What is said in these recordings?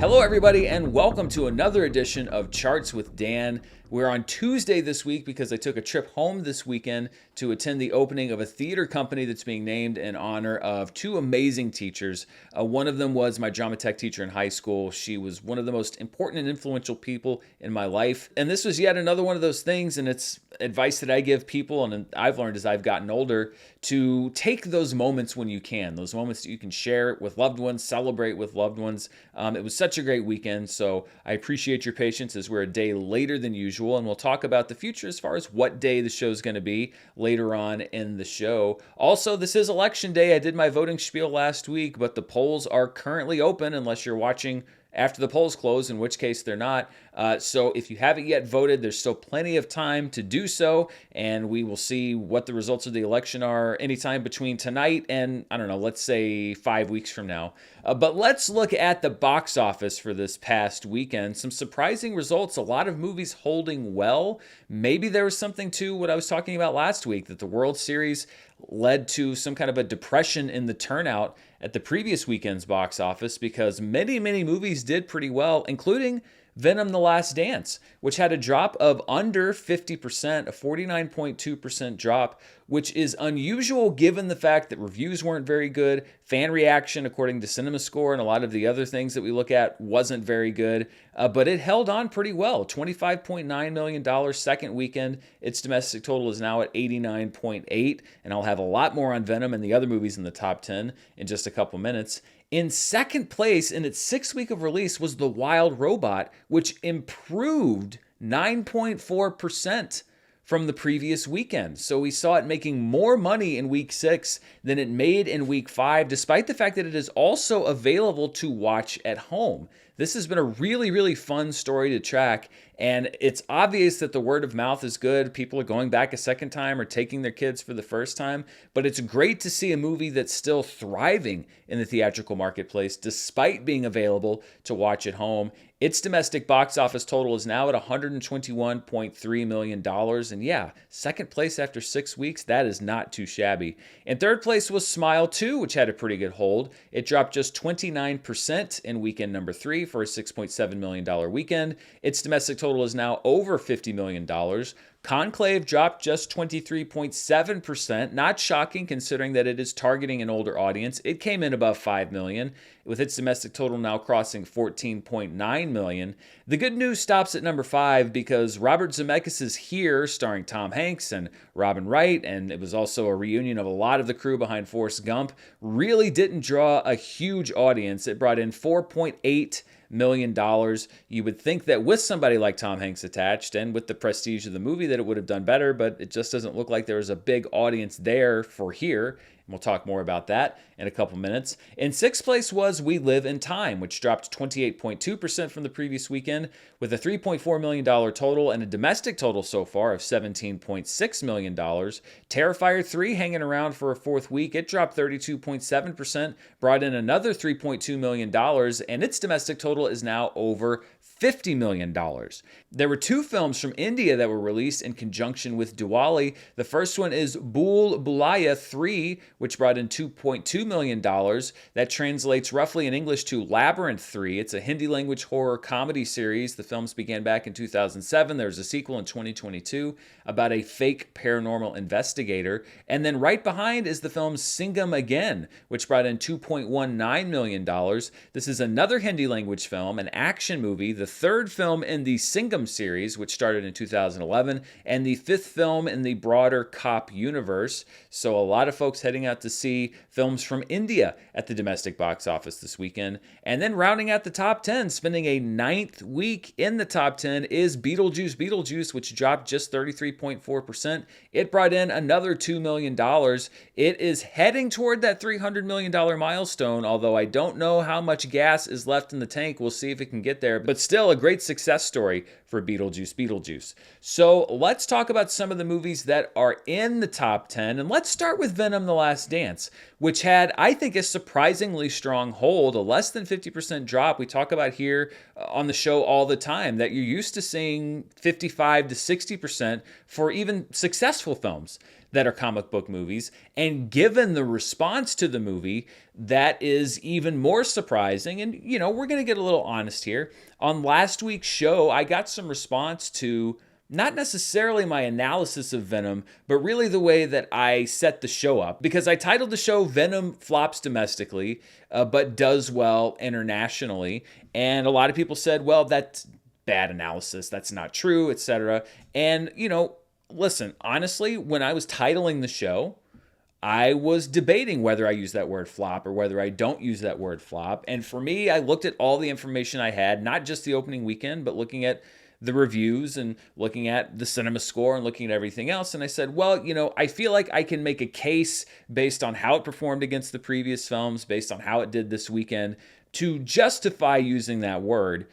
Hello, everybody, and welcome to another edition of Charts with Dan. We're on Tuesday this week because I took a trip home this weekend to attend the opening of a theater company that's being named in honor of two amazing teachers. One of them was my drama tech teacher in high school. She was one of the most important and influential people in my life. And this was yet another one of those things, and it's advice that I give people, and I've learned as I've gotten older, to take those moments when you can, those moments that you can share with loved ones, celebrate with loved ones. It was such a great weekend, so I appreciate your patience as we're a day later than usual, and we'll talk about the future as far as what day the show is going to be later on in the show. Also, this is election day. I did my voting spiel last week, but the polls are currently open unless you're watching after the polls close, in which case they're not. So if you haven't yet voted, there's still plenty of time to do so, and we will see what the results of the election are anytime between tonight and, I don't know, let's say 5 weeks from now. But let's look at the box office for this past weekend. Some surprising results, a lot of movies holding well. Maybe there was something to what I was talking about last week, that the World Series led to some kind of a depression in the turnout at the previous weekend's box office, because many movies did pretty well, including Venom: The Last Dance, which had a drop of under 50%, a 49.2% drop, which is unusual given the fact that reviews weren't very good, fan reaction, according to CinemaScore, and a lot of the other things that we look at, wasn't very good, but it held on pretty well. $25.9 million second weekend. Its domestic total is now at 89.8, and I'll have a lot more on Venom and the other movies in the top 10 in just a couple minutes. In second place in its sixth week of release was The Wild Robot, which improved 9.4% from the previous weekend. So we saw it making more money in week 6 than it made in week 5, despite the fact that it is also available to watch at home. This has been a really fun story to track, and it's obvious that the word of mouth is good. People are going back a second time or taking their kids for the first time, but it's great to see a movie that's still thriving in the theatrical marketplace despite being available to watch at home. Its domestic box office total is now at $121.3 million. And yeah, second place after 6 weeks, that is not too shabby. In third place was Smile 2, which had a pretty good hold. It dropped just 29% in weekend number 3 for a $6.7 million weekend. Its domestic total is now over $50 million. Conclave dropped just 23.7%, not shocking considering that it is targeting an older audience. It came in above 5 million, with its domestic total now crossing 14.9 million. The good news stops at number 5 because Robert Zemeckis' Here, starring Tom Hanks and Robin Wright, and it was also a reunion of a lot of the crew behind Forrest Gump, really didn't draw a huge audience. It brought in $4.8 million. You would think that with somebody like Tom Hanks attached and with the prestige of the movie that it would have done better, but it just doesn't look like there was a big audience there for Here. We'll talk more about that in a couple minutes. In sixth place was We Live in Time, which dropped 28.2% from the previous weekend, with a $3.4 million total and a domestic total so far of $17.6 million. Terrifier 3 hanging around for a fourth week. It dropped 32.7%, brought in another $3.2 million, and its domestic total is now over $50 million. There were two films from India that were released in conjunction with Diwali. The first one is Bhool Bhulaiyaa 3, which brought in $2.2 million. That translates roughly in English to Labyrinth 3. It's a Hindi language horror comedy series. The films began back in 2007. There was a sequel in 2022 about a fake paranormal investigator. And then right behind is the film Singham Again, which brought in $2.19 million. This is another Hindi language film, an action movie, the third film in the Singham series, which started in 2011, and the fifth film in the broader cop universe. So a lot of folks heading out to see films from India at the domestic box office this weekend. And then rounding out the top 10, spending a ninth week in the top 10, is Beetlejuice, which dropped just 33.4%. It brought in another $2 million. It is heading toward that $300 million milestone, although I don't know how much gas is left in the tank. We'll see if it can get there, but still a great success story for Beetlejuice. So let's talk about some of the movies that are in the top 10, and let's start with Venom: The Last Dance, which had, I think, a surprisingly strong hold, a less than 50% drop. We talk about here on the show all the time that you're used to seeing 55 to 60% for even successful films. that are comic book movies. And given the response to the movie, that is even more surprising. And, we're going to get a little honest here. On last week's show, I got some response to not necessarily my analysis of Venom, but really the way that I set the show up. Because I titled the show Venom Flops Domestically, but Does Well Internationally. And a lot of people said, well, that's bad analysis. That's not true, etc. And, listen, honestly, when I was titling the show, I was debating whether I use that word flop or whether I don't use that word flop. And for me, I looked at all the information I had, not just the opening weekend, but looking at the reviews and looking at the cinema score and looking at everything else. And I said, well, I feel like I can make a case based on how it performed against the previous films, based on how it did this weekend, to justify using that word.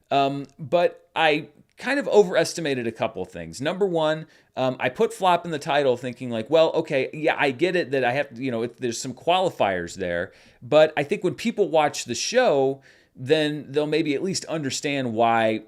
But I kind of overestimated a couple of things. Number one, I put flop in the title thinking like, well, okay, yeah, I get it that I have to, there's some qualifiers there. But I think when people watch the show, then they'll maybe at least understand why,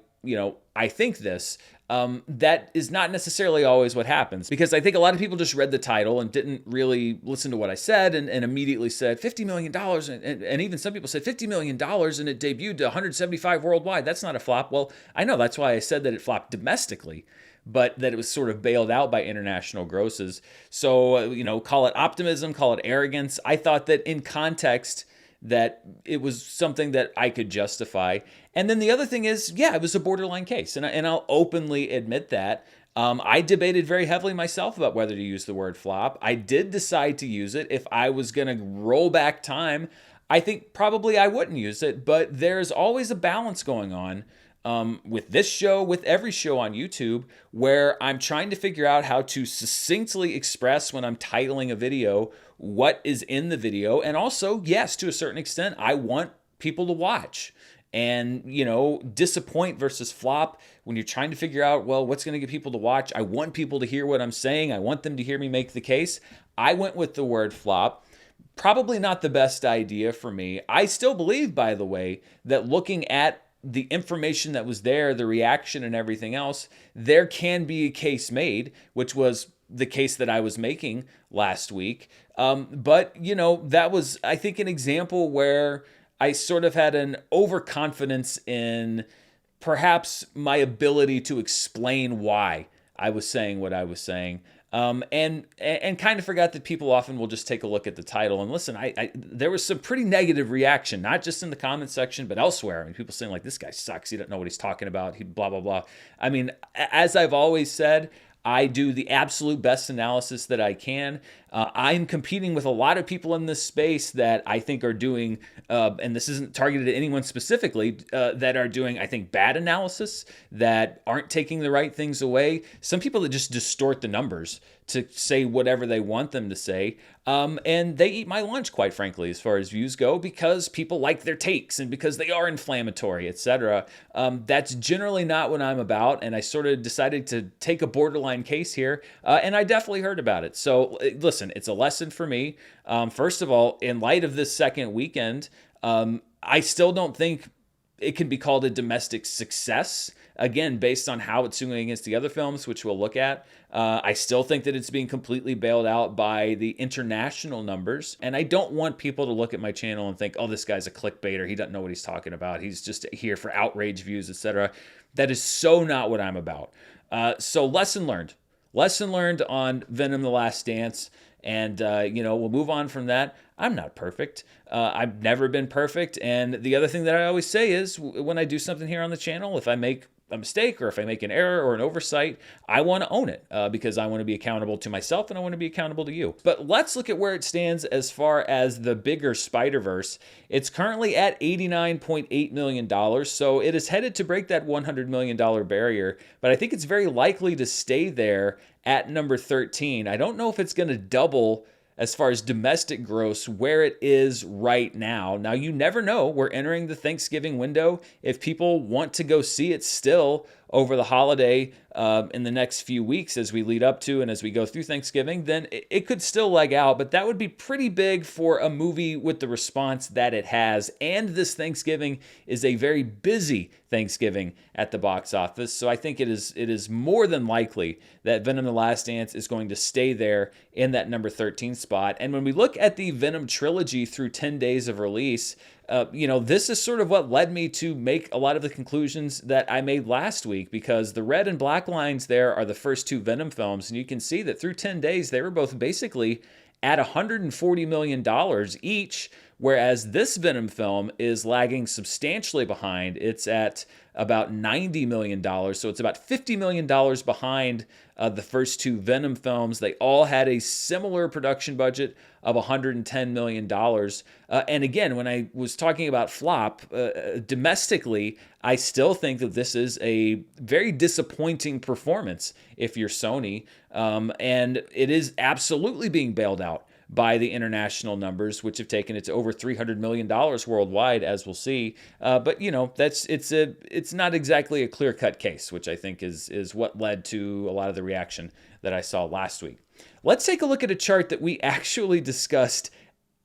I think this. That is not necessarily always what happens, because I think a lot of people just read the title and didn't really listen to what I said and immediately said $50 million. And even some people said $50 million and it debuted to 175 worldwide. That's not a flop. Well, I know that's why I said that it flopped domestically, but that it was sort of bailed out by international grosses. So, call it optimism, call it arrogance. I thought that in context, that it was something that I could justify. And then the other thing is, yeah, it was a borderline case. And I'll openly admit that. I debated very heavily myself about whether to use the word flop. I did decide to use it. If I was going to roll back time, I think probably I wouldn't use it. But there's always a balance going on with this show, with every show on YouTube, where I'm trying to figure out how to succinctly express when I'm titling a video what is in the video. And also, yes, to a certain extent, I want people to watch. And, disappoint versus flop, when you're trying to figure out, well, what's going to get people to watch? I want people to hear what I'm saying. I want them to hear me make the case. I went with the word flop. Probably not the best idea for me. I still believe, by the way, that looking at the information that was there, the reaction and everything else, there can be a case made, which was the case that I was making last week. But, that was, I think, an example where I sort of had an overconfidence in perhaps my ability to explain why I was saying what I was saying. And kind of forgot that people often will just take a look at the title and listen. There was some pretty negative reaction, not just in the comment section, but elsewhere. I mean, people saying like, this guy sucks. He doesn't know what he's talking about. He blah, blah, blah. I mean, as I've always said, I do the absolute best analysis that I can. I'm competing with a lot of people in this space that I think are doing, and this isn't targeted at anyone specifically, that are doing, I think, bad analysis, that aren't taking the right things away. Some people that just distort the numbers to say whatever they want them to say. And they eat my lunch, quite frankly, as far as views go, because people like their takes and because they are inflammatory, etc. That's generally not what I'm about. And I sort of decided to take a borderline case here. And I definitely heard about it. So listen, it's a lesson for me. First of all, in light of this second weekend, I still don't think it can be called a domestic success. Again, based on how it's doing against the other films, which we'll look at. I still think that it's being completely bailed out by the international numbers. And I don't want people to look at my channel and think, oh, this guy's a clickbaiter. He doesn't know what he's talking about. He's just here for outrage views, etc. That is so not what I'm about. So lesson learned. Lesson learned on Venom: The Last Dance. And, we'll move on from that. I'm not perfect. I've never been perfect. And the other thing that I always say is when I do something here on the channel, if I make a mistake or if I make an error or an oversight, I want to own it because I want to be accountable to myself and I want to be accountable to you. But let's look at where it stands as far as the bigger Spider-Verse. It's currently at $89.8 million, so it is headed to break that $100 million barrier, but I think it's very likely to stay there at number 13. I don't know if it's going to double as far as domestic gross where it is right now. Now, you never know. We're entering the Thanksgiving window. If people want to go see it still, over the holiday in the next few weeks as we lead up to and as we go through Thanksgiving, then it could still leg out, but that would be pretty big for a movie with the response that it has. And this Thanksgiving is a very busy Thanksgiving at the box office, so I think it is more than likely that Venom: The Last Dance is going to stay there in that number 13 spot. And when we look at the Venom trilogy through 10 days of release, this is sort of what led me to make a lot of the conclusions that I made last week, because the red and black lines there are the first two Venom films, and you can see that through 10 days, they were both basically at $140 million each, whereas this Venom film is lagging substantially behind. It's at about $90 million, so it's about $50 million behind the first two Venom films. They all had a similar production budget of $110 million. And again, when I was talking about flop, domestically, I still think that this is a very disappointing performance if you're Sony. And it is absolutely being bailed out by the international numbers, which have taken it to over $300 million worldwide, as we'll see. But it's not exactly a clear-cut case, which I think is what led to a lot of the reaction that I saw last week. Let's take a look at a chart that we actually discussed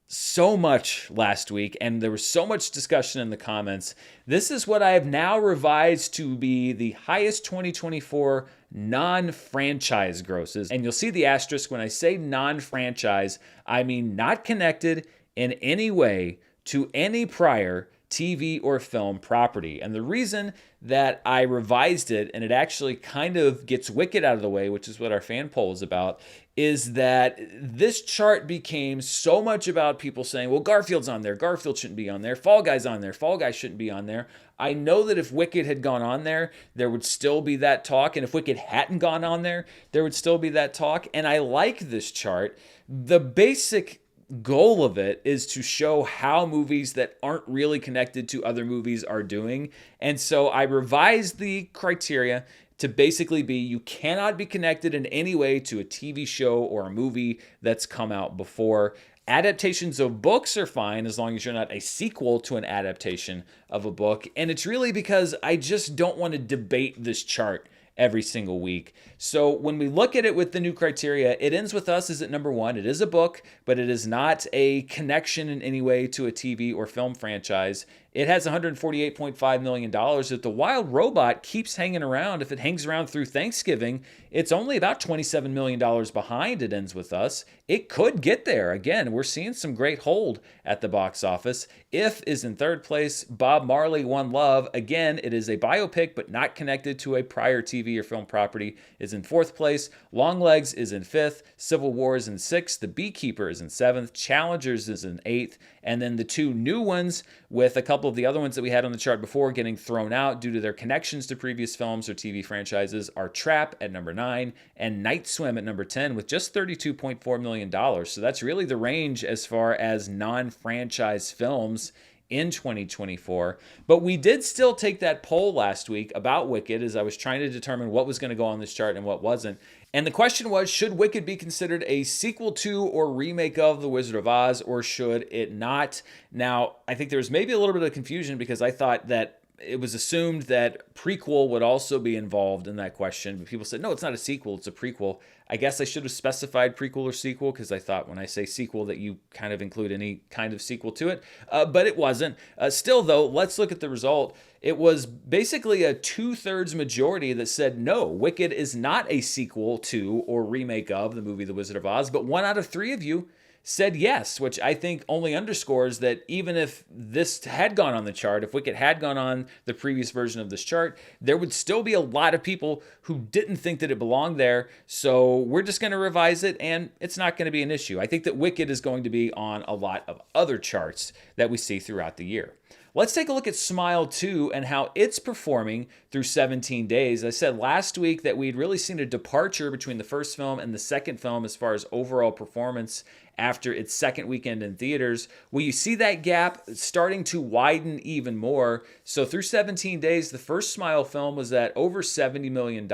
so much last week, and there was so much discussion in the comments. This is what I have now revised to be the highest 2024 non-franchise grosses. And you'll see the asterisk when I say non-franchise, I mean not connected in any way to any prior TV or film property. And the reason that I revised it, and it actually kind of gets Wicked out of the way, which is what our fan poll is about, is that this chart became so much about people saying, well, Garfield's on there, Garfield shouldn't be on there, Fall Guy's on there, Fall Guy shouldn't be on there. I know that if Wicked had gone on there, there would still be that talk, and if Wicked hadn't gone on there, there would still be that talk. And I like this chart. The basic goal of it is to show how movies that aren't really connected to other movies are doing. And so I revised the criteria to basically be you cannot be connected in any way to a TV show or a movie that's come out before. Adaptations of books are fine as long as you're not a sequel to an adaptation of a book. And it's really because I just don't want to debate this chart every single week. So when we look at it with the new criteria, it ends with us as at number 1. It is a book, but it is not a connection in any way to a TV or film franchise. It has $148.5 million. If The Wild Robot keeps hanging around, if it hangs around through Thanksgiving, it's only about $27 million behind It Ends With Us. It could get there. Again, we're seeing some great hold at the box office. If is in third place. Bob Marley, One Love. Again, it is a biopic, but not connected to a prior TV or film property, is in fourth place. Longlegs is in fifth. Civil War is in sixth. The Beekeeper is in seventh. Challengers is in eighth. And then the two new ones, with a couple of the other ones that we had on the chart before getting thrown out due to their connections to previous films or TV franchises, are Trap at number 9 and Night Swim at number 10 with just $32.4 million. So that's really the range as far as non-franchise films in 2024. But we did still take that poll last week about Wicked as I was trying to determine what was going to go on this chart and what wasn't. And the question was, should Wicked be considered a sequel to or remake of The Wizard of Oz, or should it not? Now, I think there was maybe a little bit of confusion because I thought that it was assumed that prequel would also be involved in that question. But people said, no, it's not a sequel, it's a prequel. I guess I should have specified prequel or sequel because I thought when I say sequel that you kind of include any kind of sequel to it. But it wasn't. Still, though, let's look at the result. It was basically a 2/3 majority that said, no, Wicked is not a sequel to or remake of the movie The Wizard of Oz. But 1 out of 3 of you said yes, which I think only underscores that even if this had gone on the chart, if Wicked had gone on the previous version of this chart, there would still be a lot of people who didn't think that it belonged there. So we're just going to revise it, and it's not going to be an issue. I think that Wicked is going to be on a lot of other charts that we see throughout the year. Let's take a look at Smile 2 and how it's performing through 17 days. I said last week that we'd really seen a departure between the first film and the second film as far as overall performance after its second weekend in theaters. Well, you see that gap starting to widen even more. So through 17 days, the first Smile film was at over $70 million.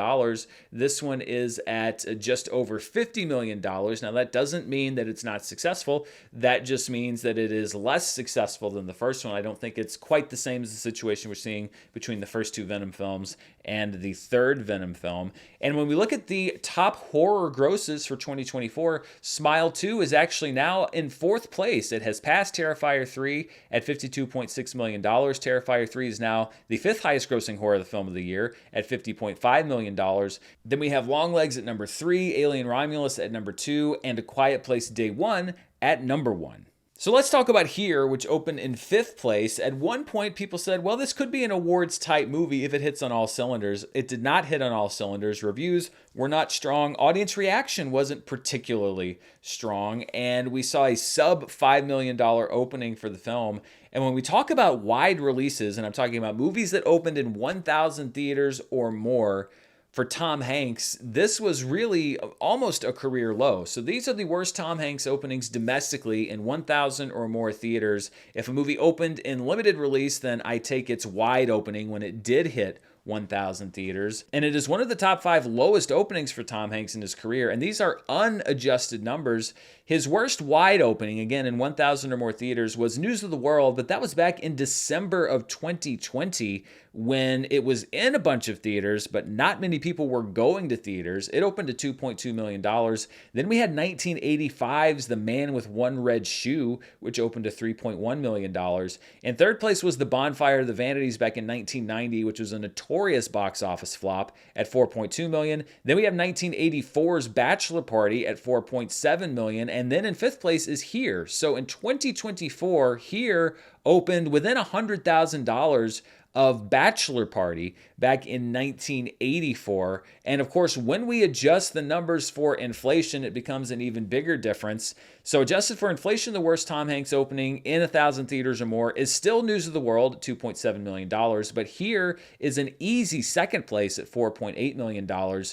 This one is at just over $50 million. Now, that doesn't mean that it's not successful. That just means that it is less successful than the first one. I don't think it's quite the same as the situation we're seeing between the first two Venom films and the third Venom film. And when we look at the top horror grosses for 2024, Smile 2 is actually now in fourth place. It has passed Terrifier 3 at $52.6 million. Terrifier 3 is now the fifth highest grossing horror film of the year at $50.5 million. Then we have Longlegs at number 3, Alien Romulus at number 2, and A Quiet Place Day 1 at number 1. So let's talk about Here, which opened in fifth place. At one point, people said, well, this could be an awards-type movie if it hits on all cylinders. It did not hit on all cylinders. Reviews were not strong. Audience reaction wasn't particularly strong. And we saw a sub-$5 million opening for the film. And when we talk about wide releases, and I'm talking about movies that opened in 1,000 theaters or more, for Tom Hanks, this was really almost a career low. So these are the worst Tom Hanks openings domestically in 1,000 or more theaters. If a movie opened in limited release, then I take its wide opening when it did hit 1,000 theaters. And it is one of the top 5 lowest openings for Tom Hanks in his career. And these are unadjusted numbers. His worst wide opening, again, in 1,000 or more theaters, was News of the World, but that was back in December of 2020 when it was in a bunch of theaters, but not many people were going to theaters. It opened to $2.2 million. Then we had 1985's The Man with One Red Shoe, which opened to $3.1 million. In third place was The Bonfire of the Vanities back in 1990, which was a notorious box office flop at $4.2 million. Then we have 1984's Bachelor Party at $4.7 million. And then in fifth place is Here. So in 2024, Here opened within $100,000 of Bachelor Party back in 1984. And of course, when we adjust the numbers for inflation, it becomes an even bigger difference. So adjusted for inflation, the worst Tom Hanks opening in 1,000 theaters or more is still News of the World at $2.7 million. But Here is an easy second place at $4.8 million.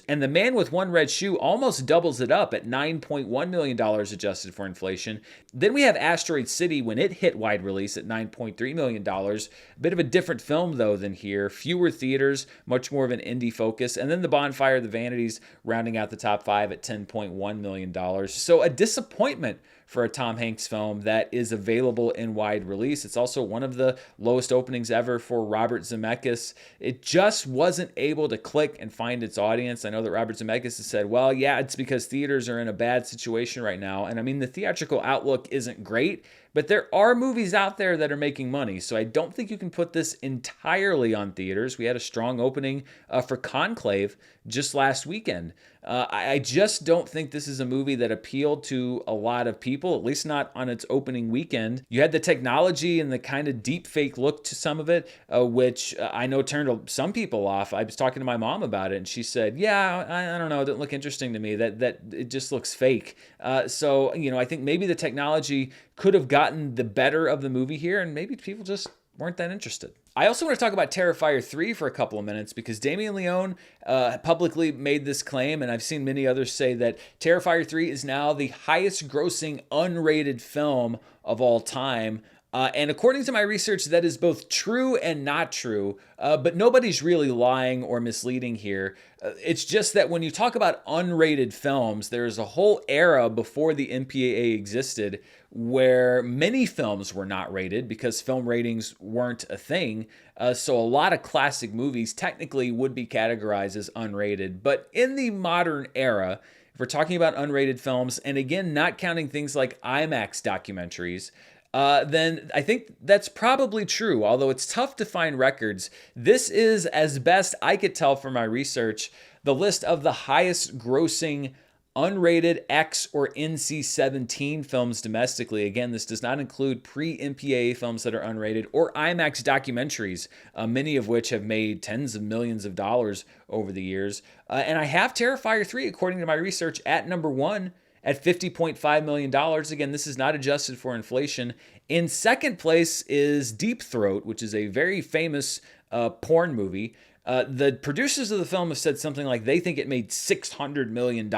And The Man with One Red Shoe almost doubles it up at $9.1 million adjusted for inflation. Then we have Asteroid City when it hit wide release at $9.3 million. A bit of a different film, though, than Here. Fewer theaters, much more of an indie focus. And then The Bonfire of the Vanities rounding out the top 5 at $10.1 million. So a disappointment for a Tom Hanks film that is available in wide release. It's also one of the lowest openings ever for Robert Zemeckis. It just wasn't able to click and find its audience. I know that Robert Zemeckis has said, well, yeah, it's because theaters are in a bad situation right now. And I mean, the theatrical outlook isn't great, but there are movies out there that are making money. So I don't think you can put this entirely on theaters. We had a strong opening for Conclave just last weekend. I just don't think this is a movie that appealed to a lot of people, at least not on its opening weekend. You had the technology and the kind of deep fake look to some of it, which I know turned some people off. I was talking to my mom about it, and she said, yeah, I don't know, it didn't look interesting to me. That it just looks fake. So, I think maybe the technology could have gotten the better of the movie here, and maybe people just weren't that interested. I also want to talk about Terrifier 3 for a couple of minutes because Damien Leone publicly made this claim, and I've seen many others say that Terrifier 3 is now the highest grossing unrated film of all time. And according to my research, that is both true and not true, but nobody's really lying or misleading here. It's just that when you talk about unrated films, there's a whole era before the MPAA existed where many films were not rated because film ratings weren't a thing. So a lot of classic movies technically would be categorized as unrated. But in the modern era, if we're talking about unrated films, and again, not counting things like IMAX documentaries, then I think that's probably true, although it's tough to find records. This is, as best I could tell from my research, the list of the highest grossing unrated X or NC-17 films domestically. Again, this does not include pre-MPAA films that are unrated or IMAX documentaries, many of which have made tens of millions of dollars over the years. And I have Terrifier 3, according to my research, at number 1 at $50.5 million. Again, this is not adjusted for inflation. In second place is Deep Throat, which is a very famous porn movie. The producers of the film have said something like they think it made $600 million.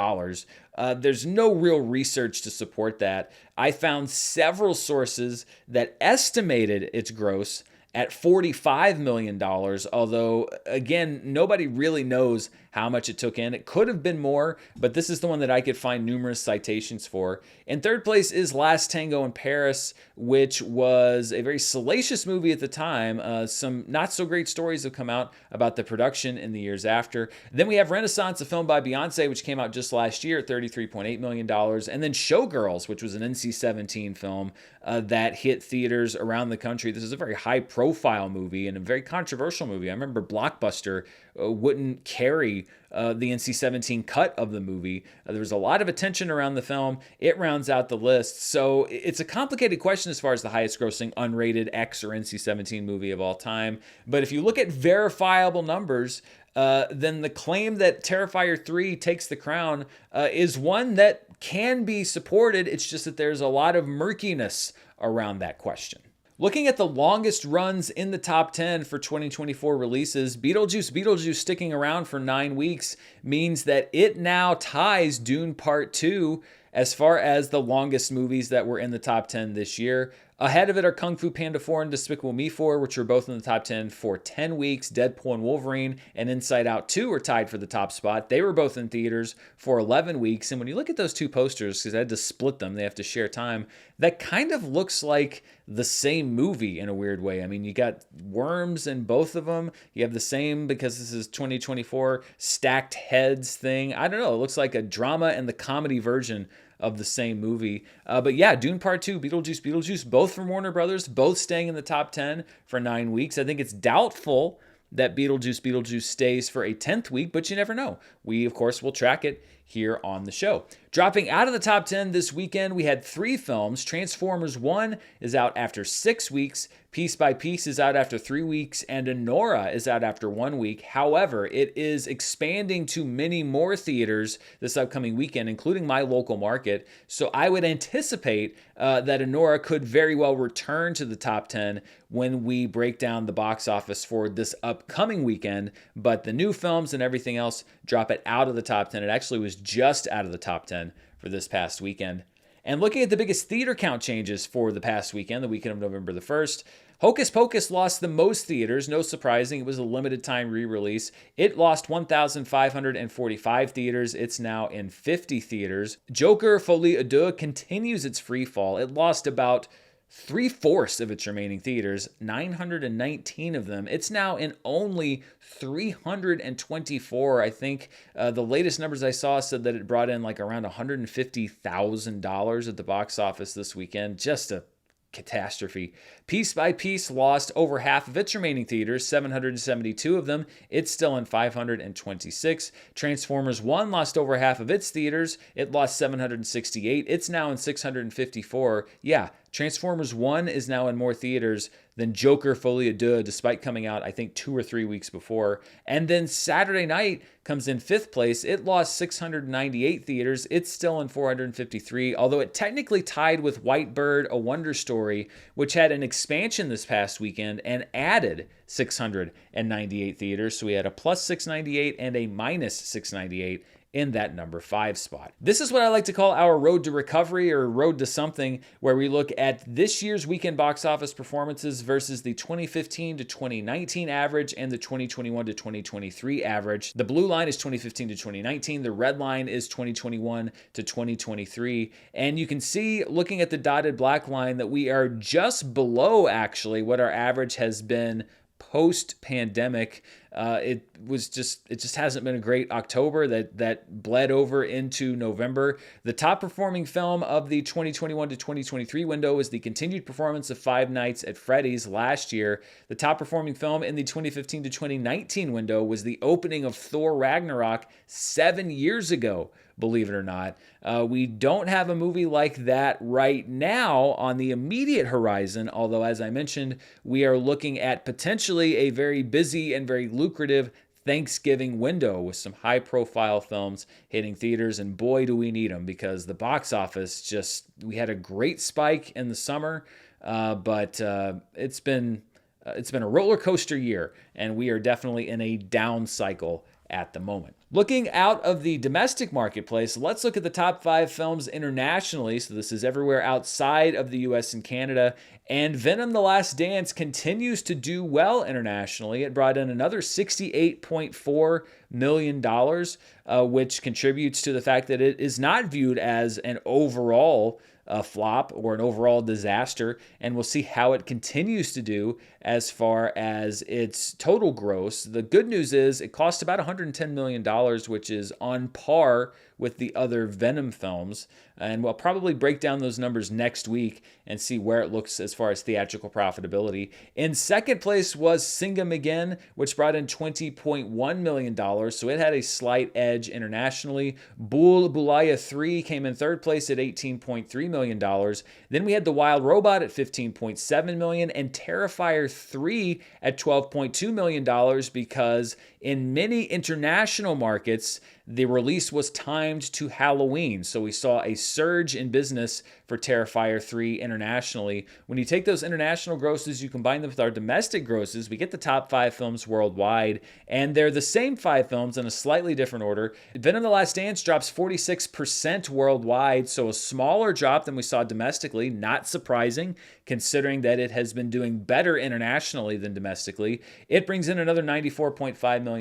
There's no real research to support that. I found several sources that estimated its gross at $45 million, although, again, nobody really knows how much it took in. It could have been more, but this is the one that I could find numerous citations for. In third place is Last Tango in Paris, which was a very salacious movie at the time. Some not so great stories have come out about the production in the years after. Then we have Renaissance, a film by Beyonce, which came out just last year at $33.8 million. And then Showgirls, which was an NC-17 film that hit theaters around the country. This is a very high-profile movie and a very controversial movie. I remember Blockbuster wouldn't carry the NC-17 cut of the movie. There was a lot of attention around the film. It rounds out the list. So it's a complicated question as far as the highest grossing unrated X or NC-17 movie of all time. But if you look at verifiable numbers, then the claim that Terrifier 3 takes the crown is one that can be supported. It's just that there's a lot of murkiness around that question. Looking at the longest runs in the top 10 for 2024 releases, Beetlejuice sticking around for 9 weeks means that it now ties Dune Part 2 as far as the longest movies that were in the top 10 this year. Ahead of it are Kung Fu Panda 4 and Despicable Me 4, which were both in the top 10 for 10 weeks. Deadpool and Wolverine and Inside Out 2 were tied for the top spot. They were both in theaters for 11 weeks. And when you look at those two posters, because I had to split them, they have to share time, that kind of looks like the same movie in a weird way. I mean, you got worms in both of them. You have the same, because this is 2024, stacked heads thing. I don't know. It looks like a drama and the comedy version of the same movie. But yeah, Dune Part 2, Beetlejuice, both from Warner Brothers, both staying in the top 10 for 9 weeks. I think it's doubtful that Beetlejuice stays for a 10th week, but you never know. We, of course, will track it here on the show. Dropping out of the top 10 this weekend, we had 3 films. Transformers 1 is out after 6 weeks. Piece by Piece is out after 3 weeks, and Anora is out after 1 week. However, it is expanding to many more theaters this upcoming weekend, including my local market. So I would anticipate that Anora could very well return to the top 10 when we break down the box office for this upcoming weekend. But the new films and everything else drop it out of the top 10. It actually was just out of the top 10 for this past weekend. And looking at the biggest theater count changes for the past weekend, the weekend of November the 1st, Hocus Pocus lost the most theaters, no surprising. It was a limited time re-release. It lost 1,545 theaters. It's now in 50 theaters. Joker Folie à Deux continues its free fall. It lost about 3/4 of its remaining theaters, 919 of them. It's now in only 324. I think the latest numbers I saw said that it brought in like around $150,000 at the box office this weekend. Just a catastrophe. Piece by Piece lost over half of its remaining theaters, 772 of them. It's still in 526. Transformers 1 lost over half of its theaters. It lost 768. It's now in 654. Yeah, Transformers 1 is now in more theaters than Joker Folie à Deux, despite coming out, I think, 2 or 3 weeks before. And then Saturday Night comes in 5th place. It lost 698 theaters. It's still in 453, although it technically tied with White Bird, A Wonder Story, which had an expansion this past weekend and added 698 theaters. So we had a plus 698 and a minus 698 in that number 5 spot. This is what I like to call our road to recovery or road to something, where we look at this year's weekend box office performances versus the 2015 to 2019 average and the 2021 to 2023 average. The blue line is 2015 to 2019. The red line is 2021 to 2023. And you can see, looking at the dotted black line, that we are just below actually what our average has been post-pandemic. It just hasn't been a great October that bled over into November. The top performing film of the 2021 to 2023 window is the continued performance of Five Nights at Freddy's last year. The top performing film in the 2015 to 2019 window was the opening of Thor Ragnarok 7 years ago. Believe it or not. We don't have a movie like that right now on the immediate horizon, although, as I mentioned, we are looking at potentially a very busy and very lucrative Thanksgiving window with some high-profile films hitting theaters, and boy, do we need them, because the box office we had a great spike in the summer, but it's been it's been a roller coaster year, and we are definitely in a down cycle at the moment. Looking out of the domestic marketplace, let's look at the top 5 films internationally. So this is everywhere outside of the US and Canada. And Venom: The Last Dance continues to do well internationally. It brought in another $68.4 million, which contributes to the fact that it is not viewed as an overall flop or an overall disaster, and we'll see how it continues to do as far as its total gross. The good news is it cost about $110 million, which is on par with the other Venom films, and we'll probably break down those numbers next week and see where it looks as far as theatrical profitability. In second place was Sing 'Em Again, which brought in $20.1 million, so it had a slight edge internationally. Bhool Bhulaiya 3 came in third place at $18.3 million. Then we had The Wild Robot at $15.7 million and Terrifier 3 at $12.2 million, because in many international markets, the release was timed to Halloween. So we saw a surge in business for Terrifier 3 internationally. When you take those international grosses, you combine them with our domestic grosses, we get the top 5 films worldwide, and they're the same 5 films in a slightly different order. Venom: The Last Dance drops 46% worldwide, so a smaller drop than we saw domestically. Not surprising, considering that it has been doing better internationally than domestically. It brings in another $94.5 million.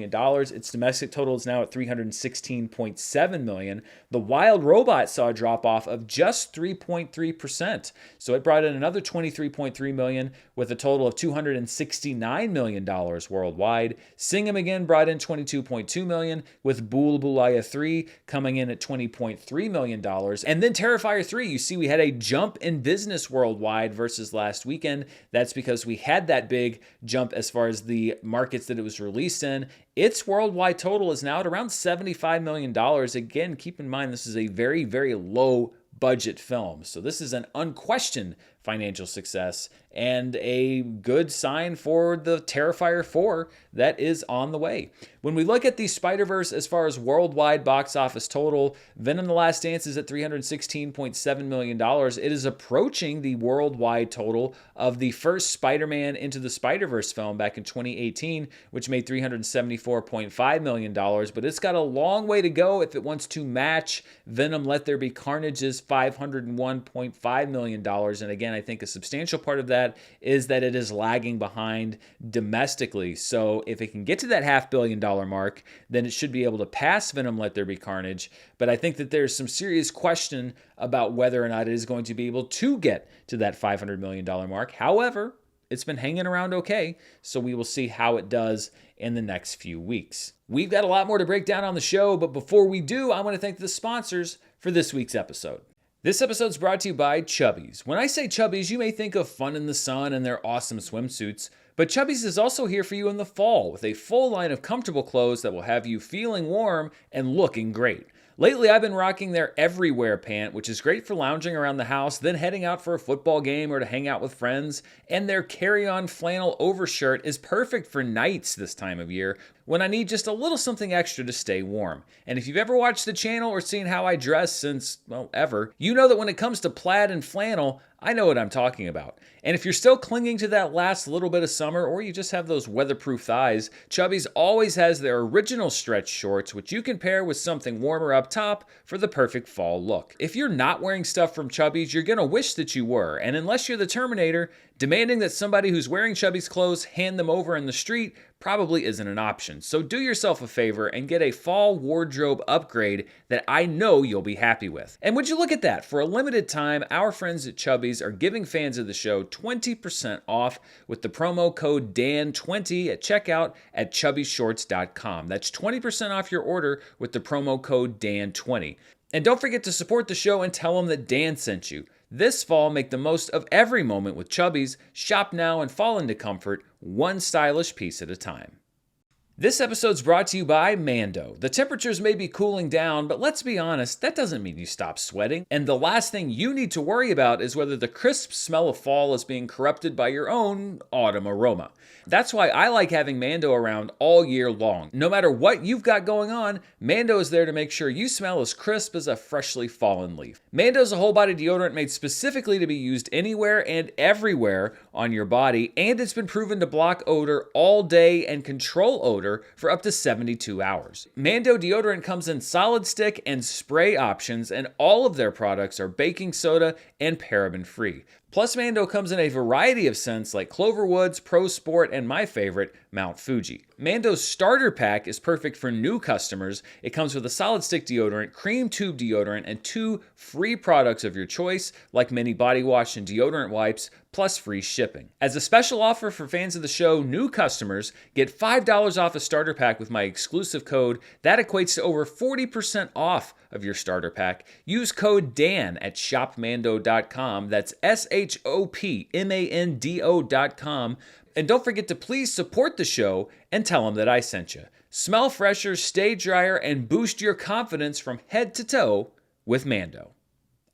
Its domestic total is now at $316.7 million. The Wild Robot saw a drop off of just 3.3%. So it brought in another $23.3 million with a total of $269 million worldwide. Sing 'Em Again brought in $22.2 million, with Bhool Bhulaiya 3 coming in at $20.3 million. And then Terrifier 3, you see we had a jump in business worldwide versus last weekend. That's because we had that big jump as far as the markets that it was released in. Its worldwide total is now at around $75 million. Again, keep in mind this is a very, very low budget film. So this is an unquestioned financial success and a good sign for the Terrifier 4 that is on the way. When we look at the Spider-Verse as far as worldwide box office total, Venom: The Last Dance is at $316.7 million. It is approaching the worldwide total of the first Spider-Man Into the Spider-Verse film back in 2018, which made $374.5 million, but it's got a long way to go if it wants to match Venom: Let There Be Carnage's $501.5 million. And again, I think a substantial part of that is that it is lagging behind domestically. So if it can get to that $500 million mark, then it should be able to pass Venom: Let There Be Carnage. But I think that there's some serious question about whether or not it is going to be able to get to that $500 million mark. However, it's been hanging around okay, so we will see how it does in the next few weeks. We've got a lot more to break down on the show, but before we do, I want to thank the sponsors for this week's episode. This episode is brought to you by Chubbies. When I say Chubbies, you may think of fun in the sun and their awesome swimsuits, but Chubbies is also here for you in the fall with a full line of comfortable clothes that will have you feeling warm and looking great. Lately, I've been rocking their Everywhere pant, which is great for lounging around the house, then heading out for a football game or to hang out with friends. And their carry-on flannel overshirt is perfect for nights this time of year when I need just a little something extra to stay warm. And if you've ever watched the channel or seen how I dress since, well, ever, you know that when it comes to plaid and flannel, I know what I'm talking about. And if you're still clinging to that last little bit of summer, or you just have those weatherproof thighs, Chubbies always has their original stretch shorts, which you can pair with something warmer up top for the perfect fall look. If you're not wearing stuff from Chubbies, you're gonna wish that you were. And unless you're the Terminator, demanding that somebody who's wearing Chubbies clothes hand them over in the street probably isn't an option. So do yourself a favor and get a fall wardrobe upgrade that I know you'll be happy with. And would you look at that? For a limited time, our friends at Chubbies are giving fans of the show 20% off with the promo code DAN20 at checkout at chubbyshorts.com. That's 20% off your order with the promo code DAN20. And don't forget to support the show and tell them that Dan sent you. This fall, make the most of every moment with Chubbies. Shop now and fall into comfort, one stylish piece at a time. This episode's brought to you by Mando. The temperatures may be cooling down, but let's be honest, that doesn't mean you stop sweating. And the last thing you need to worry about is whether the crisp smell of fall is being corrupted by your own autumn aroma. That's why I like having Mando around all year long. No matter what you've got going on, Mando is there to make sure you smell as crisp as a freshly fallen leaf. Mando is a whole body deodorant made specifically to be used anywhere and everywhere on your body, and it's been proven to block odor all day and control odor for up to 72 hours. Mando deodorant comes in solid stick and spray options, and all of their products are baking soda and paraben free. Plus, Mando comes in a variety of scents like Cloverwoods, Pro Sport, and my favorite, Mount Fuji. Mando's starter pack is perfect for new customers. It comes with a solid stick deodorant, cream tube deodorant, and 2 free products of your choice, like mini body wash and deodorant wipes, plus free shipping. As a special offer for fans of the show, new customers get $5 off a starter pack with my exclusive code. That equates to over 40% off of your starter pack. Use code DAN at shopmando.com. That's shopmando.com. And don't forget to please support the show and tell them that I sent you. Smell fresher, stay drier, and boost your confidence from head to toe with Mando.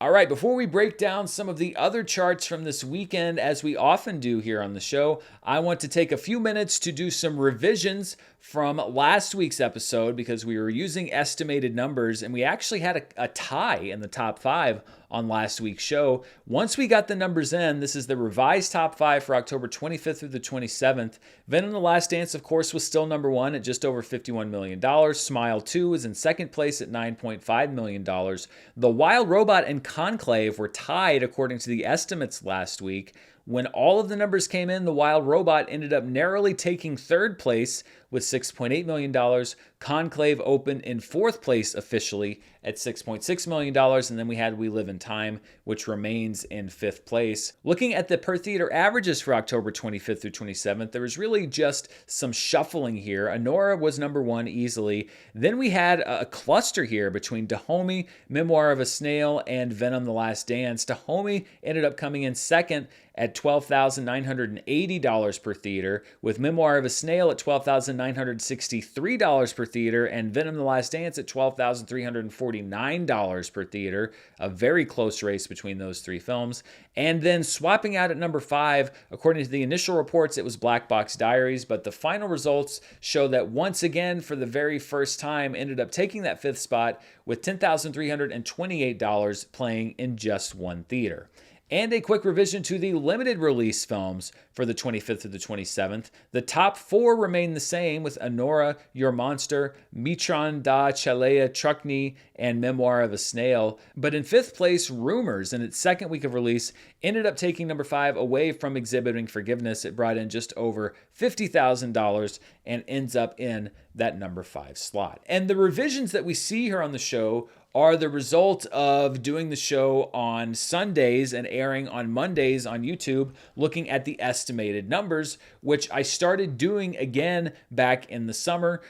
All right, before we break down some of the other charts from this weekend, as we often do here on the show, I want to take a few minutes to do some revisions from last week's episode because we were using estimated numbers and we actually had a tie in the top 5 on last week's show. Once we got the numbers in, this is the revised top 5 for October 25th through the 27th. Venom: The Last Dance, of course, was still number 1 at just over $51 million. Smile 2 was in second place at $9.5 million. The Wild Robot and Conclave were tied according to the estimates last week. When all of the numbers came in, the Wild Robot ended up narrowly taking third place with $6.8 million. Conclave opened in fourth place officially at $6.6 million. And then we had We Live in Time, which remains in fifth place. Looking at the per theater averages for October 25th through 27th, there was really just some shuffling here. Anora was number 1 easily. Then we had a cluster here between Dahomey, Memoir of a Snail, and Venom: The Last Dance. Dahomey ended up coming in second at $12,980 per theater, with Memoir of a Snail at $12,963 per theater, and Venom: The Last Dance at $12,349 per theater. A very close race between those 3 films. And then swapping out at number 5, according to the initial reports, it was Black Box Diaries, but the final results show that once again, for the very first time, ended up taking that 5th spot with $10,328 playing in just 1 theater. And a quick revision to the limited release films for the 25th to the 27th. The top 4 remain the same, with Anora, Your Monster, Mitron da Chalea Truckney, and Memoir of a Snail. But in 5th place, Rumors, in its second week of release, ended up taking number 5 away from Exhibiting Forgiveness. It brought in just over $50,000 and ends up in that number 5 slot. And the revisions that we see here on the show are the result of doing the show on Sundays and airing on Mondays on YouTube, looking at the estimated numbers, which I started doing again back in the summer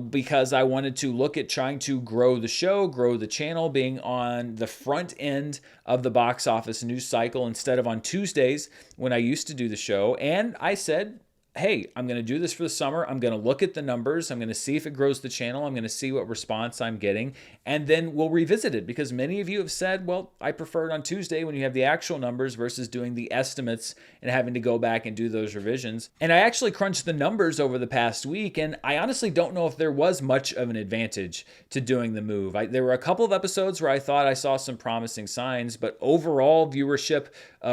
because I wanted to look at trying to grow the show, grow the channel, being on the front end of the box office news cycle instead of on Tuesdays when I used to do the show. And I said, hey, I'm going to do this for the summer. I'm going to look at the numbers. I'm going to see if it grows the channel. I'm going to see what response I'm getting. And then we'll revisit it because many of you have said, well, I prefer it on Tuesday when you have the actual numbers versus doing the estimates and having to go back and do those revisions. And I actually crunched the numbers over the past week, and I honestly don't know if there was much of an advantage to doing the move. There were a couple of episodes where I thought I saw some promising signs, but overall viewership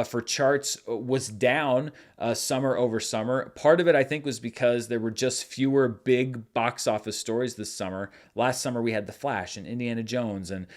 for charts was down summer over summer. Part of it, I think, was because there were just fewer big box office stories this summer. Last summer, we had The Flash and Indiana Jones and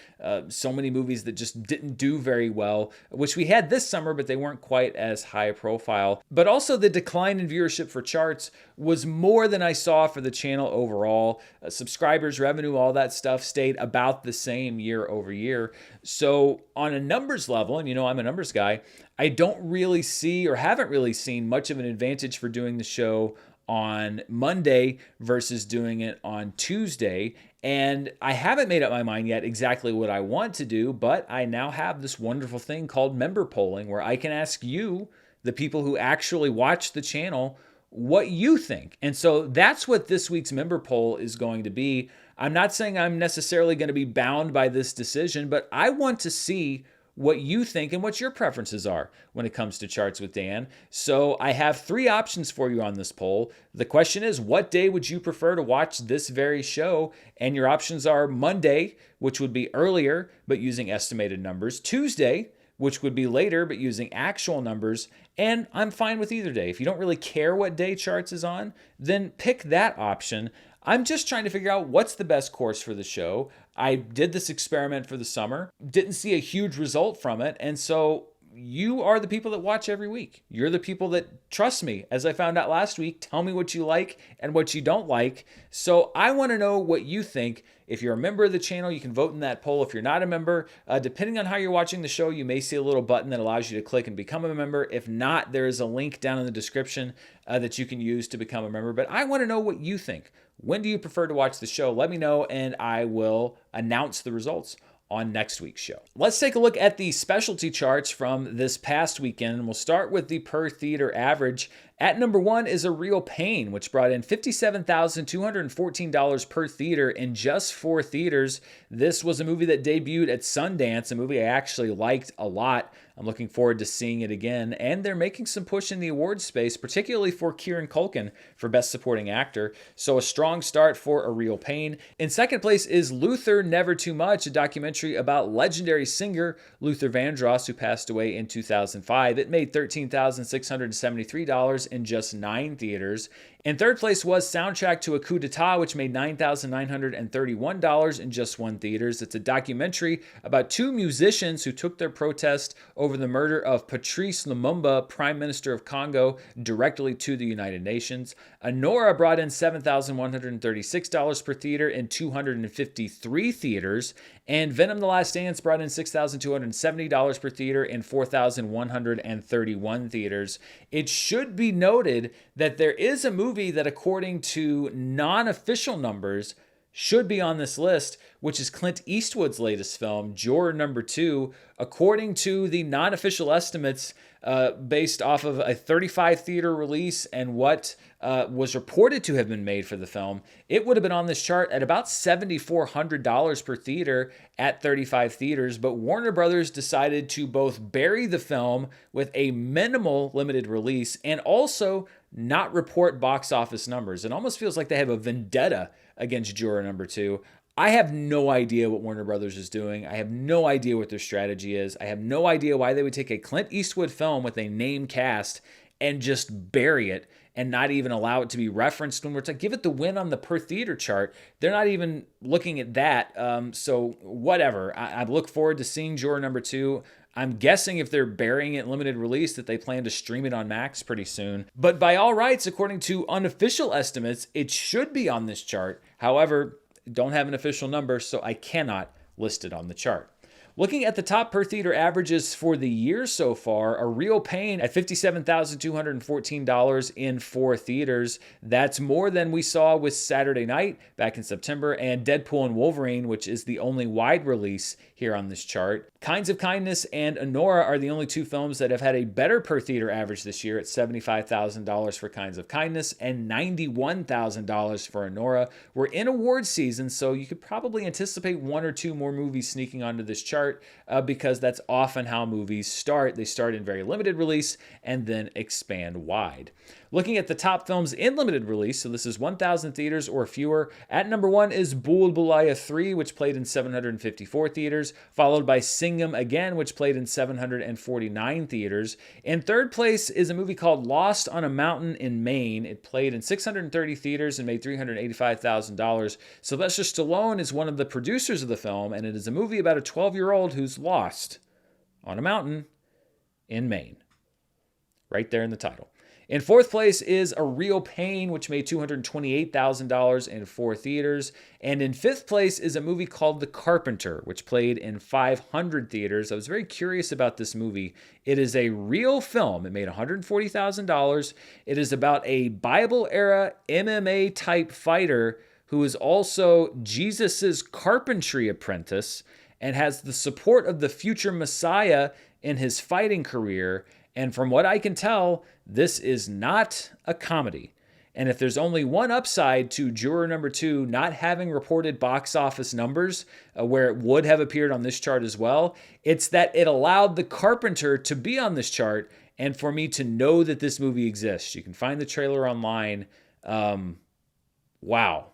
so many movies that just didn't do very well, which we had this summer, but they weren't quite as high profile. But also the decline in viewership for charts was more than I saw for the channel overall. Subscribers, revenue, all that stuff stayed about the same year over year. So on a numbers level, and you know I'm a numbers guy, I don't really see or haven't really seen much of an advantage for doing the show on Monday versus doing it on Tuesday. And I haven't made up my mind yet exactly what I want to do, but I now have this wonderful thing called member polling where I can ask you, the people who actually watch the channel, what you think. And so that's what this week's member poll is going to be. I'm not saying I'm necessarily going to be bound by this decision, but I want to see what you think and what your preferences are when it comes to Charts with Dan. So I have 3 options for you on this poll. The question is, what day would you prefer to watch this very show? And your options are Monday, which would be earlier, but using estimated numbers, Tuesday, which would be later, but using actual numbers, and I'm fine with either day. If you don't really care what day Charts is on, then pick that option. I'm just trying to figure out what's the best course for the show. I did this experiment for the summer, didn't see a huge result from it, and so you are the people that watch every week. You're the people that trust me. As I found out last week, tell me what you like and what you don't like. So I want to know what you think. If you're a member of the channel, you can vote in that poll. If you're not a member, depending on how you're watching the show, you may see a little button that allows you to click and become a member. If not, there is a link down in the description that you can use to become a member. But I want to know what you think. When do you prefer to watch the show? Let me know, and I will announce the results on next week's show. Let's take a look at the specialty charts from this past weekend, and we'll start with the per theater average. At number 1 is A Real Pain, which brought in $57,214 per theater in just 4 theaters. This was a movie that debuted at Sundance, a movie I actually liked a lot. I'm looking forward to seeing it again, and they're making some push in the awards space, particularly for Kieran Culkin for Best Supporting Actor. So a strong start for A Real Pain. In second place is Luther, Never Too Much, a documentary about legendary singer Luther Vandross, who passed away in 2005. It made $13,673 in just 9 theaters. In third place was Soundtrack to a Coup d'etat, which made $9,931 in just 1 theaters. It's a documentary about 2 musicians who took their protest over the murder of Patrice Lumumba, Prime Minister of Congo, directly to the United Nations. Anora brought in $7,136 per theater in 253 theaters. And Venom: The Last Dance brought in $6,270 per theater in 4,131 theaters. It should be noted that there is a movie that, according to non-official numbers, should be on this list, which is Clint Eastwood's latest film, Juror Number 2. According to the non-official estimates, based off of a 35 theater release and what was reported to have been made for the film, it would have been on this chart at about $7,400 per theater at 35 theaters. But Warner Brothers decided to both bury the film with a minimal limited release and also not report box office numbers. It almost feels like they have a vendetta against Juror Number 2. I have no idea what Warner Brothers is doing. I have no idea what their strategy is. I have no idea why they would take a Clint Eastwood film with a name cast and just bury it and not even allow it to be referenced when we're to give it the win on the per theater chart. They're not even looking at that. So whatever. I look forward to seeing Juror Number 2. I'm guessing if they're burying it in limited release that they plan to stream it on Max pretty soon. But by all rights, according to unofficial estimates, it should be on this chart. However, don't have an official number, so I cannot list it on the chart. Looking at the top per theater averages for the year so far, A Real Pain at $57,214 in 4 theaters. That's more than we saw with Saturday Night back in September and Deadpool and Wolverine, which is the only wide release here on this chart. Kinds of Kindness and Anora are the only 2 films that have had a better per theater average this year at $75,000 for Kinds of Kindness and $91,000 for Anora. We're in award season, so you could probably anticipate 1 or 2 more movies sneaking onto this chart because that's often how movies start. They start in very limited release and then expand wide. Looking at the top films in limited release, so this is 1,000 theaters or fewer. At number 1 is Bhool Bhulaiya 3, which played in 754 theaters, followed by Singham Again, which played in 749 theaters. In third place is a movie called Lost on a Mountain in Maine. It played in 630 theaters and made $385,000. Sylvester Stallone is one of the producers of the film, and it is a movie about a 12-year-old who's lost on a mountain in Maine. Right there in the title. In fourth place is A Real Pain, which made $228,000 in 4 theaters. And in fifth place is a movie called The Carpenter, which played in 500 theaters. I was very curious about this movie. It is a real film. It made $140,000. It is about a Bible-era MMA-type fighter who is also Jesus's carpentry apprentice and has the support of the future Messiah in his fighting career. And from what I can tell, this is not a comedy. And if there's only one upside to Juror number 2 not having reported box office numbers where it would have appeared on this chart as well, it's that it allowed The Carpenter to be on this chart and for me to know that this movie exists. You can find the trailer online. Wow.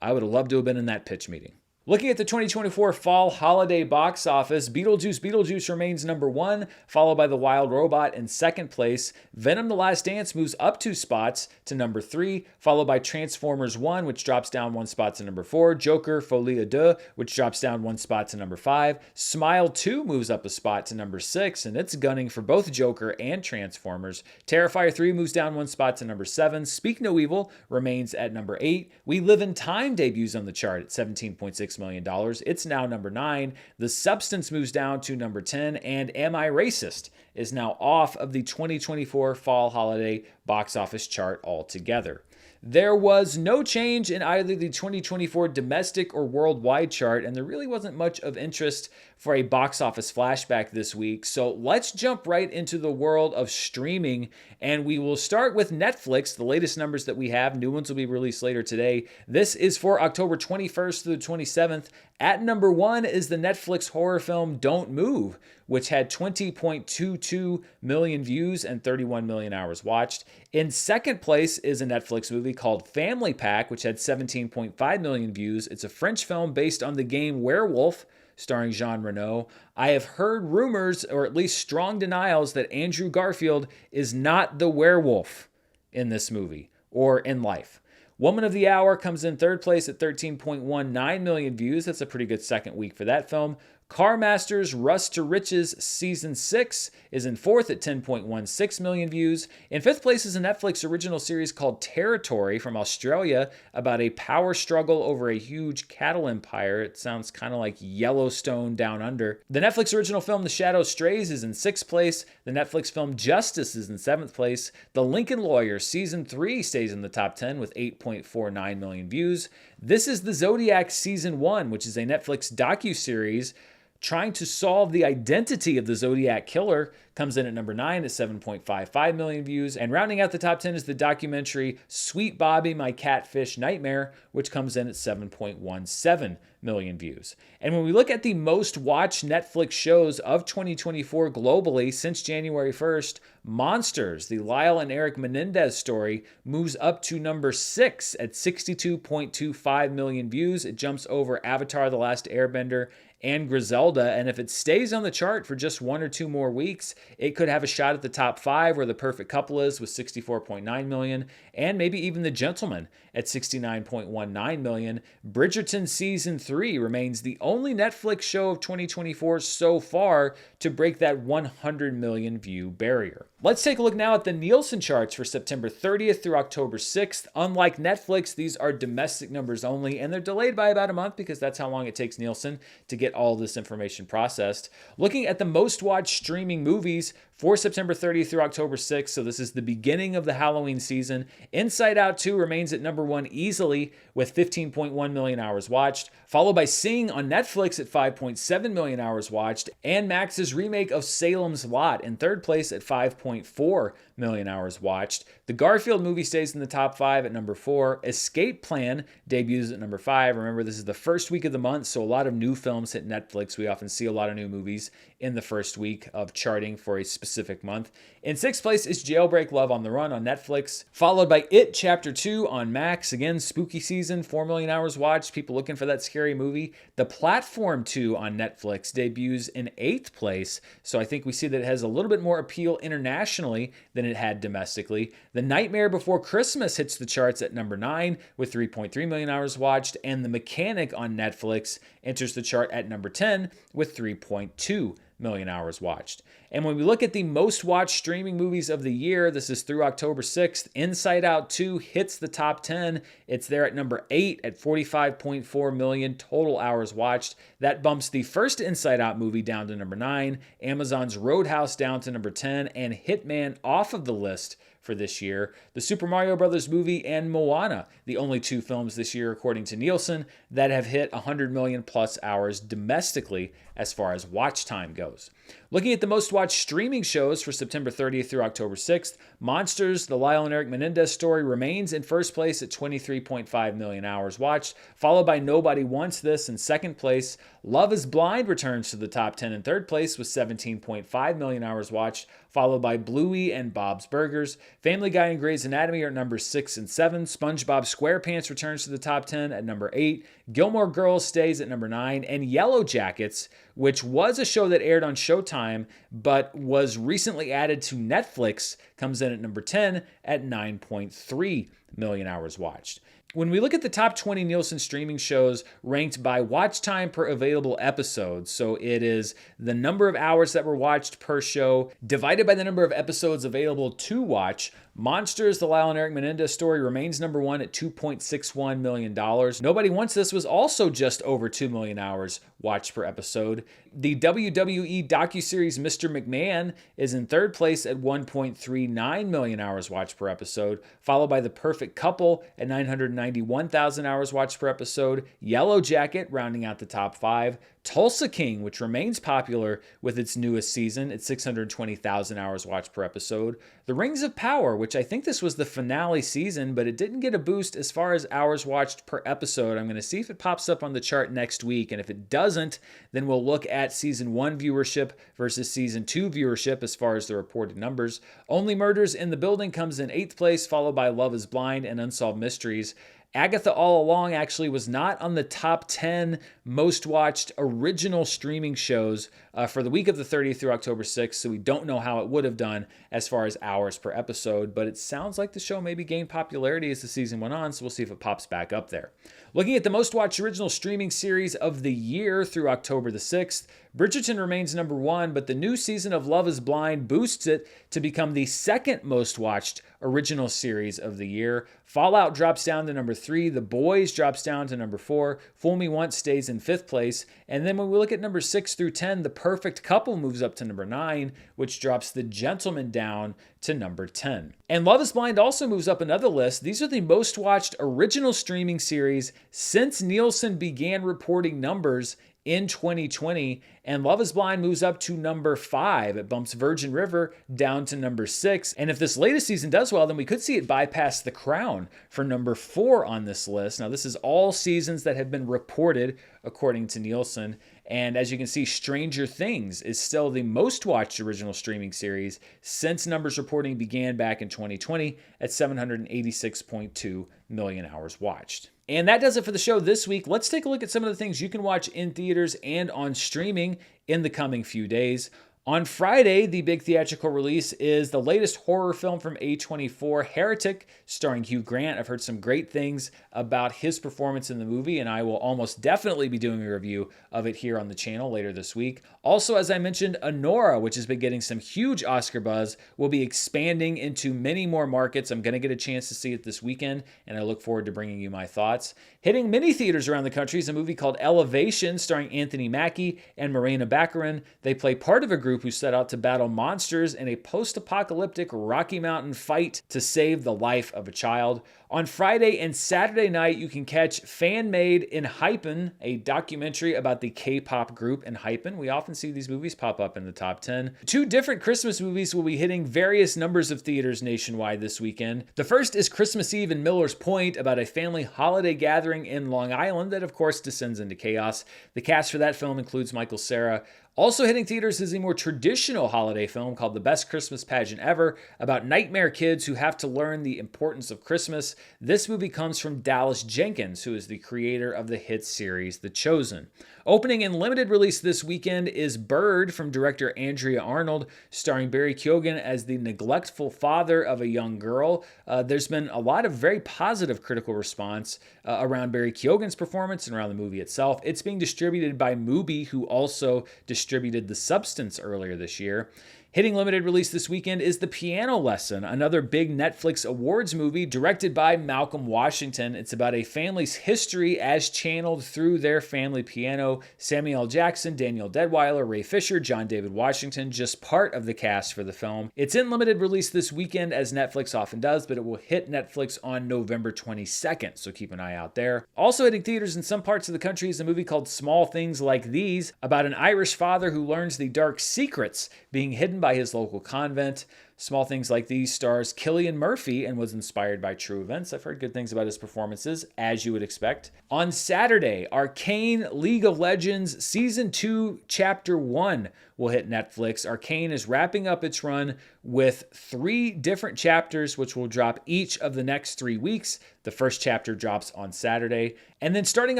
I would have loved to have been in that pitch meeting. Looking at the 2024 fall holiday box office, Beetlejuice remains number 1, followed by The Wild Robot in second place. Venom: The Last Dance moves up 2 spots to number 3, followed by Transformers 1, which drops down 1 spot to number 4. Joker: Folie à Deux, which drops down 1 spot to number 5. Smile 2 moves up a spot to number 6, and it's gunning for both Joker and Transformers. Terrifier 3 moves down 1 spot to number 7. Speak No Evil remains at number 8. We Live in Time debuts on the chart at $17.6 million. It's now number 9. The Substance moves down to number 10, and Am I Racist is now off of the 2024 fall holiday box office chart altogether. There was no change in either the 2024 domestic or worldwide chart, and there really wasn't much of interest for a box office flashback this week. So let's jump right into the world of streaming, and we will start with Netflix, the latest numbers that we have. New ones will be released later today. This is for October 21st through the 27th. At number 1 is the Netflix horror film Don't Move, which had 20.22 million views and 31 million hours watched. In second place is a Netflix movie called Family Pack, which had 17.5 million views. It's a French film based on the game Werewolf, starring Jean Reno. I have heard rumors, or at least strong denials, that Andrew Garfield is not the werewolf in this movie or in life. Woman of the Hour comes in third place at 13.19 million views. That's a pretty good second week for that film. Car Masters Rust to Riches Season 6 is in fourth at 10.16 million views. In fifth place is a Netflix original series called Territory from Australia about a power struggle over a huge cattle empire. It sounds kind of like Yellowstone Down Under. The Netflix original film The Shadow Strays is in sixth place. The Netflix film Justice is in seventh place. The Lincoln Lawyer Season 3 stays in the top 10 with 8.49 million views. This is the Zodiac Season 1, which is a Netflix docuseries trying to solve the identity of the Zodiac Killer, comes in at number 9 at 7.55 million views. And rounding out the top 10 is the documentary Sweet Bobby, My Catfish Nightmare, which comes in at 7.17 million views. And when we look at the most watched Netflix shows of 2024 globally since January 1st, Monsters, the Lyle and Eric Menendez story, moves up to number 6 at 62.25 million views. It jumps over Avatar: The Last Airbender and Griselda, and if it stays on the chart for just 1 or 2 more weeks, it could have a shot at the top 5 where The Perfect Couple is with 64.9 million, and maybe even The Gentleman at 69.19 million. Bridgerton Season 3 remains the only Netflix show of 2024 so far to break that 100 million view barrier. Let's take a look now at the Nielsen charts for September 30th through October 6th. Unlike Netflix, these are domestic numbers only, and they're delayed by about a month because that's how long it takes Nielsen to get all this information processed. Looking at the most watched streaming movies for September 30th through October 6th, so this is the beginning of the Halloween season, Inside Out 2 remains at number 1 easily with 15.1 million hours watched, followed by Sing on Netflix at 5.7 million hours watched, and Max's remake of Salem's Lot in third place at 5.4 million hours watched. The Garfield movie stays in the top 5 at number 4. Escape Plan debuts at number 5. Remember, this is the first week of the month, so a lot of new films hit Netflix. We often see a lot of new movies in the first week of charting for a specific month. In sixth place is Jailbreak Love on the Run on Netflix, followed by It Chapter 2 on Max. Again, spooky season, 4 million hours watched, people looking for that scary movie. The Platform 2 on Netflix debuts in 8th place, so I think we see that it has a little bit more appeal internationally than it had domestically. The Nightmare Before Christmas hits the charts at number 9 with 3.3 million hours watched, and The Mechanic on Netflix enters the chart at number 10 with 3.2 million hours watched. And when we look at the most watched streaming movies of the year, this is through October 6th, Inside Out 2 hits the top 10. It's there at number 8 at 45.4 million total hours watched. That bumps the first Inside Out movie down to number 9, Amazon's Roadhouse down to number 10, and Hitman off of the list for this year. The Super Mario Brothers movie and Moana, the only 2 films this year, according to Nielsen, that have hit 100 million plus hours domestically as far as watch time goes. Looking at the most watched streaming shows for September 30th through October 6th, Monsters, the Lyle and Eric Menendez story, remains in first place at 23.5 million hours watched, followed by Nobody Wants This in second place. Love is Blind returns to the top 10 in third place with 17.5 million hours watched, followed by Bluey and Bob's Burgers. Family Guy and Grey's Anatomy are numbers 6 and 7. SpongeBob SquarePants returns to the top 10 at number 8. Gilmore Girls stays at number 9. And Yellow Jackets, which was a show that aired on Showtime but was recently added to Netflix, comes in at number 10 at 9.3 million hours watched. When we look at the top 20 Nielsen streaming shows ranked by watch time per available episode, so it is the number of hours that were watched per show divided by the number of episodes available to watch, Monsters, the Lyle and Eric Menendez story, remains number 1 at $2.61 million. Nobody Wants This was also just over 2 million hours watched per episode. The WWE docuseries Mr. McMahon is in third place at 1.39 million hours watched per episode, followed by The Perfect Couple at 991,000 hours watched per episode, Yellow Jacket rounding out the top 5, Tulsa King, which remains popular with its newest season at 620,000 hours watched per episode. The Rings of Power, which I think this was the finale season, but it didn't get a boost as far as hours watched per episode. I'm going to see if it pops up on the chart next week, and if it doesn't, then we'll look at season 1 viewership versus season 2 viewership as far as the reported numbers. Only Murders in the Building comes in 8th place, followed by Love is Blind and Unsolved Mysteries. Agatha All Along actually was not on the top 10 most watched original streaming shows for the week of the 30th through October 6th, so we don't know how it would have done as far as hours per episode, but it sounds like the show maybe gained popularity as the season went on, so we'll see if it pops back up there. Looking at the most watched original streaming series of the year through October the 6th, Bridgerton remains number 1, but the new season of Love is Blind boosts it to become the second most watched original series of the year. Fallout drops down to number 3. The Boys drops down to number 4. Fool Me Once stays in 5th place. And then when we look at number 6 through 10, The Perfect Couple moves up to number 9, which drops The Gentleman down to number 10. And Love is Blind also moves up another list. These are the most watched original streaming series since Nielsen began reporting numbers in 2020, and Love is Blind moves up to number 5. It bumps Virgin River down to number 6. And if this latest season does well, then we could see it bypass The Crown for number 4 on this list. Now, this is all seasons that have been reported according to Nielsen. And as you can see, Stranger Things is still the most watched original streaming series since numbers reporting began back in 2020 at 786.2 million hours watched. And that does it for the show this week. Let's take a look at some of the things you can watch in theaters and on streaming in the coming few days. On Friday, the big theatrical release is the latest horror film from A24, Heretic, starring Hugh Grant. I've heard some great things about his performance in the movie, and I will almost definitely be doing a review of it here on the channel later this week. Also, as I mentioned, Anora, which has been getting some huge Oscar buzz, will be expanding into many more markets. I'm going to get a chance to see it this weekend, and I look forward to bringing you my thoughts. Hitting many theaters around the country is a movie called Elevation, starring Anthony Mackie and Morena Baccarin. They play part of a group who set out to battle monsters in a post-apocalyptic Rocky Mountain fight to save the life of a child. On Friday and Saturday night, you can catch Fan Made Enhypen, a documentary about the K-pop group Enhypen. We often see these movies pop up in the top 10. 2 different Christmas movies will be hitting various numbers of theaters nationwide this weekend. The first is Christmas Eve in Miller's Point, about a family holiday gathering in Long Island that, of course, descends into chaos. The cast for that film includes Michael Cera. Also hitting theaters is a more traditional holiday film called The Best Christmas Pageant Ever, about nightmare kids who have to learn the importance of Christmas. This movie comes from Dallas Jenkins, who is the creator of the hit series The Chosen. Opening in limited release this weekend is Bird from director Andrea Arnold, starring Barry Keoghan as the neglectful father of a young girl. There's been a lot of very positive critical response around Barry Keoghan's performance and around the movie itself. It's being distributed by Mubi, who also distributed The Substance earlier this year. Hitting limited release this weekend is The Piano Lesson, another big Netflix awards movie directed by Malcolm Washington. It's about a family's history as channeled through their family piano. Samuel L. Jackson, Daniel Deadwyler, Ray Fisher, John David Washington, just part of the cast for the film. It's in limited release this weekend, as Netflix often does, but it will hit Netflix on November 22nd, so keep an eye out there. Also hitting theaters in some parts of the country is a movie called Small Things Like These, about an Irish father who learns the dark secrets being hidden by his local convent. Small Things Like These stars Cillian Murphy and was inspired by true events. I've heard good things about his performances, as you would expect. On Saturday, Arcane League of Legends Season 2, Chapter 1 will hit Netflix. Arcane is wrapping up its run with 3 different chapters, which will drop each of the next 3 weeks. The first chapter drops on Saturday. And then starting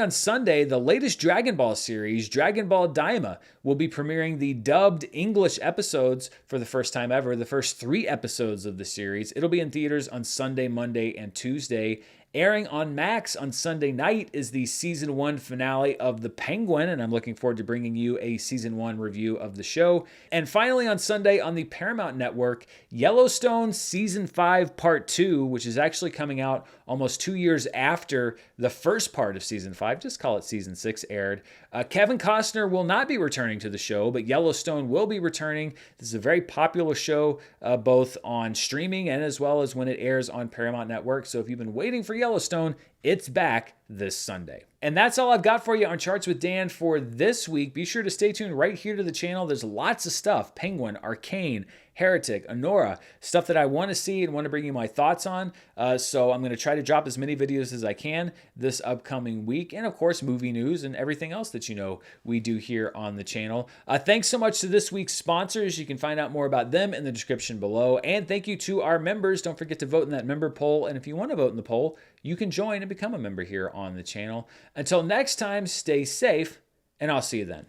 on Sunday, the latest Dragon Ball series, Dragon Ball Daima, will be premiering the dubbed English episodes for the first time ever, the first 3 episodes of the series. It'll be in theaters on Sunday, Monday, and Tuesday. Airing on Max on Sunday night is the Season 1 finale of The Penguin, and I'm looking forward to bringing you a Season 1 review of the show. And finally on Sunday on the Paramount Network, Yellowstone Season 5 Part 2, which is actually coming out almost 2 years after the first part of Season 5, just call it Season 6, aired. Kevin Costner will not be returning to the show, but Yellowstone will be returning. This is a very popular show, both on streaming and as well as when it airs on Paramount Network. So if you've been waiting for Yellowstone, it's back this Sunday. And that's all I've got for you on Charts with Dan for this week. Be sure to stay tuned right here to the channel. There's lots of stuff. Penguin, Arcane, Heretic, Anora, stuff that I want to see and want to bring you my thoughts on. So I'm going to try to drop as many videos as I can this upcoming week. And of course, movie news and everything else that you know we do here on the channel. Thanks so much to this week's sponsors. You can find out more about them in the description below. And thank you to our members. Don't forget to vote in that member poll. And if you want to vote in the poll, you can join and become a member here on the channel. Until next time, stay safe, and I'll see you then.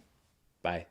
Bye.